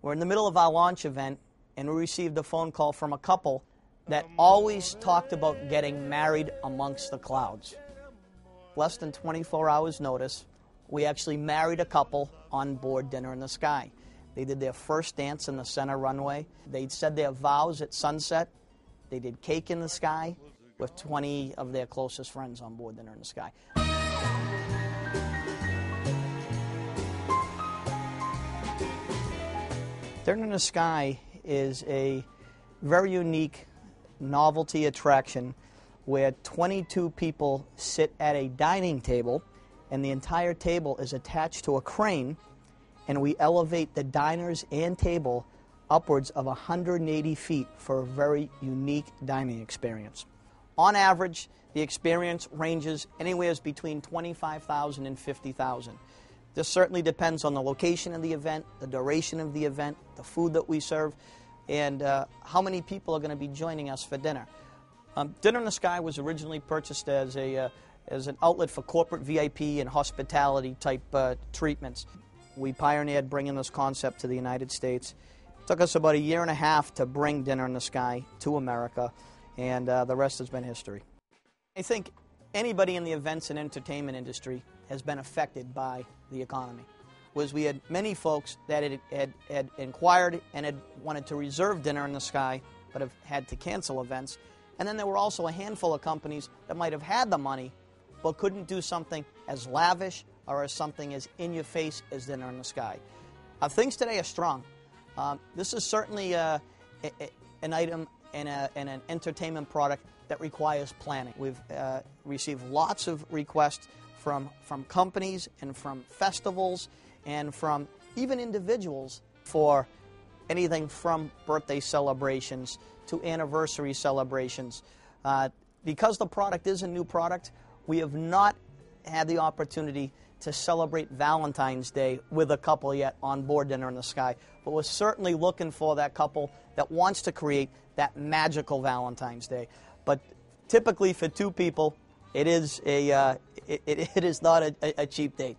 We're in the middle of our launch event, and we received a phone call from a couple that always talked about getting married amongst the clouds. Less than 24 hours notice, we actually married a couple on board Dinner in the Sky. They did their first dance in the center runway. They said their vows at sunset. They did cake in the sky with 20 of their closest friends on board Dinner in the Sky. Dinner in the Sky is a very unique novelty attraction where 22 people sit at a dining table, and the entire table is attached to a crane, and we elevate the diners and table upwards of 180 feet for a very unique dining experience. On average, the experience ranges anywhere between $25,000 and $50,000. This certainly depends on the location of the event, the duration of the event, the food that we serve, and how many people are going to be joining us for dinner. Dinner in the Sky was originally purchased as an outlet for corporate VIP and hospitality type treatments. We pioneered bringing this concept to the United States. It took us about a year and a half to bring Dinner in the Sky to America, and the rest has been history. I think anybody in the events and entertainment industry has been affected by the economy. We had many folks that had inquired and had wanted to reserve Dinner in the Sky, but have had to cancel events. And then there were also a handful of companies that might have had the money, but couldn't do something as lavish or as something as in-your-face as Dinner in the Sky. Things today are strong. This is certainly an item and an entertainment product that requires planning. We've received lots of requests from companies and from festivals and from even individuals for anything from birthday celebrations to anniversary celebrations. Because the product is a new product, we have not had the opportunity to celebrate Valentine's Day with a couple yet on board Dinner in the Sky, but we're certainly looking for that couple that wants to create that magical Valentine's Day. But typically for two people, it is not a cheap date.